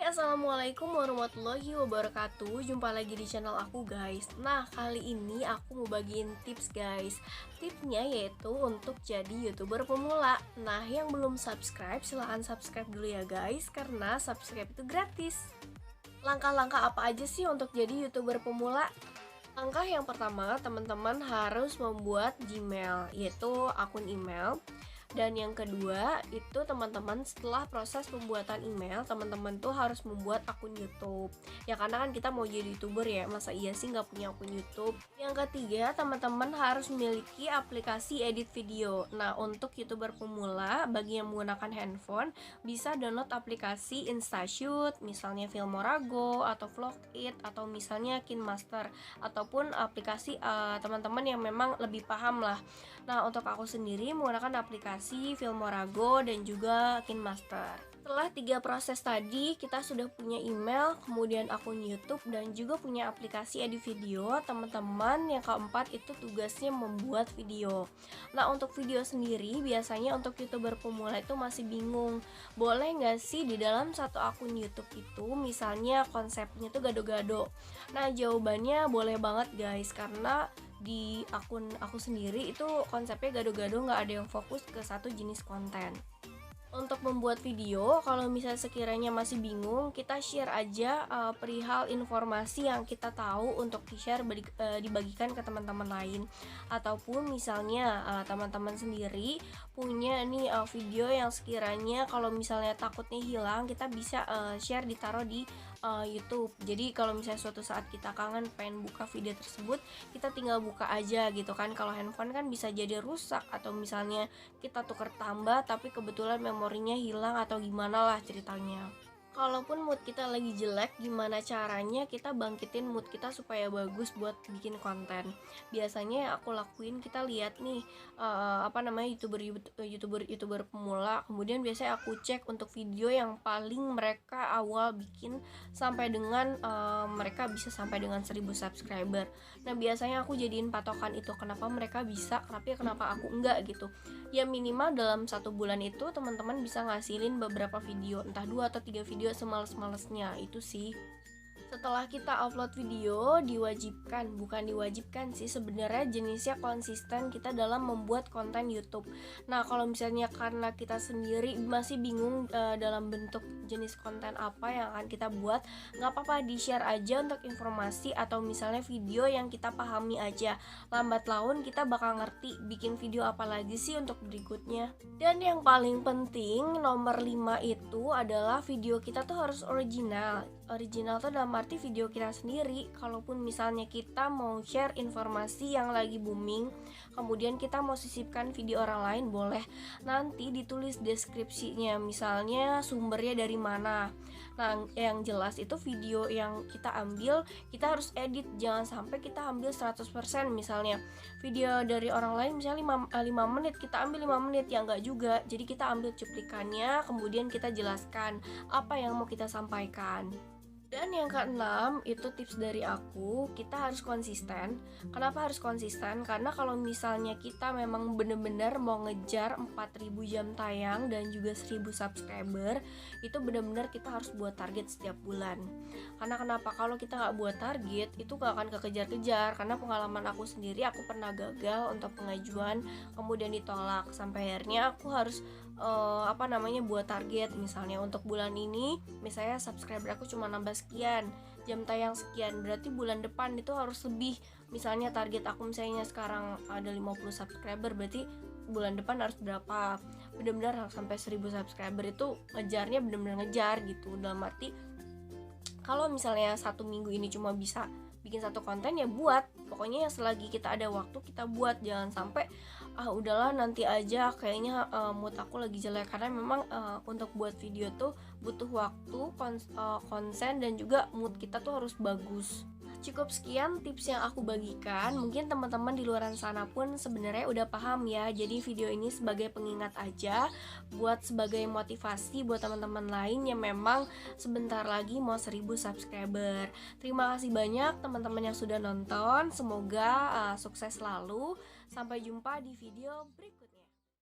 Assalamualaikum warahmatullahi wabarakatuh. Jumpa lagi di channel aku guys. Nah, kali ini aku mau bagiin tips guys. Tipsnya yaitu untuk jadi YouTuber pemula. Nah, yang belum subscribe silahkan subscribe dulu ya guys, karena subscribe itu gratis. Langkah-langkah apa aja sih untuk jadi YouTuber pemula? Langkah yang pertama, teman-teman harus membuat Gmail, yaitu akun email. Dan yang kedua, itu teman-teman setelah proses pembuatan email, teman-teman tuh harus membuat akun YouTube. Ya karena kan kita mau jadi YouTuber ya, masa iya sih nggak punya akun YouTube. Yang ketiga, teman-teman harus memiliki aplikasi edit video. Nah, untuk YouTuber pemula, bagi yang menggunakan handphone, bisa download aplikasi InstaShoot, misalnya Filmorago, atau Vlogit, atau misalnya KineMaster, ataupun aplikasi teman-teman yang memang lebih paham lah. Nah, untuk aku sendiri menggunakan aplikasi Filmorago dan juga KineMaster. Setelah 3 proses tadi, kita sudah punya email, kemudian akun YouTube, dan juga punya aplikasi edit video. Teman-teman, yang keempat itu tugasnya membuat video. Nah, untuk video sendiri, biasanya untuk YouTuber pemula itu masih bingung. Boleh nggak sih di dalam satu akun YouTube itu, misalnya konsepnya itu gado-gado? Nah, jawabannya boleh banget guys, karena di akun aku sendiri itu konsepnya gado-gado, nggak ada yang fokus ke satu jenis konten. Untuk membuat video, kalau misalnya sekiranya masih bingung, kita share aja perihal informasi yang kita tahu untuk di-share dibagikan ke teman-teman lain. Ataupun misalnya teman-teman sendiri punya nih video yang sekiranya kalau misalnya takutnya hilang, kita bisa share ditaruh di YouTube. Jadi kalau misalnya suatu saat kita kangen pengen buka video tersebut, kita tinggal buka aja gitu kan. Kalau handphone kan bisa jadi rusak, atau misalnya kita tuker tambah tapi kebetulan memorinya hilang atau gimana lah ceritanya. Kalaupun mood kita lagi jelek, gimana caranya kita bangkitin mood kita supaya bagus buat bikin konten? Biasanya yang aku lakuin, kita lihat nih youtuber pemula, kemudian biasanya aku cek untuk video yang paling mereka awal bikin sampai dengan mereka bisa sampai dengan 1000 subscriber. Nah, biasanya aku jadiin patokan itu, kenapa mereka bisa tapi kenapa aku enggak gitu. Ya minimal dalam 1 bulan itu teman-teman bisa ngasilin beberapa video, entah 2 atau 3 video semales-malesnya itu sih. Setelah kita upload video, bukan diwajibkan sih sebenarnya, jenisnya konsisten kita dalam membuat konten YouTube. Nah, kalau misalnya karena kita sendiri masih bingung dalam bentuk jenis konten apa yang akan kita buat, nggak apa-apa, di-share aja untuk informasi atau misalnya video yang kita pahami aja. Lambat laun kita bakal ngerti bikin video apa lagi sih untuk berikutnya. Dan yang paling penting, nomor 5 itu adalah video kita tuh harus original. Original tuh dalam arti video kita sendiri. Kalaupun misalnya kita mau share informasi yang lagi booming, kemudian kita mau sisipkan video orang lain, boleh. Nanti ditulis deskripsinya, misalnya sumbernya dari mana. Nah, yang jelas itu video yang kita ambil, kita harus edit. Jangan sampai kita ambil 100%, misalnya video dari orang lain misalnya 5 menit, kita ambil 5 menit, ya enggak juga. Jadi kita ambil cuplikannya, kemudian kita jelaskan apa yang mau kita sampaikan. Dan yang keenam, itu tips dari aku, kita harus konsisten. Kenapa harus konsisten? Karena kalau misalnya kita memang bener-bener mau ngejar 4000 jam tayang dan juga 1000 subscriber, itu bener-bener kita harus buat target setiap bulan. Karena kenapa? Kalau kita nggak buat target, itu gak akan kekejar-kejar. Karena pengalaman aku sendiri, aku pernah gagal untuk pengajuan, kemudian ditolak. Sampai akhirnya aku harus buat target. Misalnya untuk bulan ini, misalnya subscriber aku cuma nambah sekian, jam tayang sekian, berarti bulan depan itu harus lebih. Misalnya target aku misalnya sekarang ada 50 subscriber, berarti bulan depan harus berapa. Benar-benar harus sampai 1000 subscriber, itu ngejarnya benar-benar ngejar gitu. Dalam arti kalau misalnya 1 minggu ini cuma bisa bikin 1 konten, ya buat. Pokoknya selagi kita ada waktu kita buat. Jangan sampai udahlah nanti aja, kayaknya mood aku lagi jelek. Karena memang untuk buat video tuh butuh waktu, konsen, dan juga mood kita tuh harus bagus. Cukup sekian tips yang aku bagikan. Mungkin teman-teman di luar sana pun sebenarnya udah paham ya. Jadi video ini sebagai pengingat aja, buat sebagai motivasi buat teman-teman lain yang memang sebentar lagi mau 1000 subscriber. Terima kasih banyak teman-teman yang sudah nonton. Semoga sukses selalu. Sampai jumpa di video berikutnya.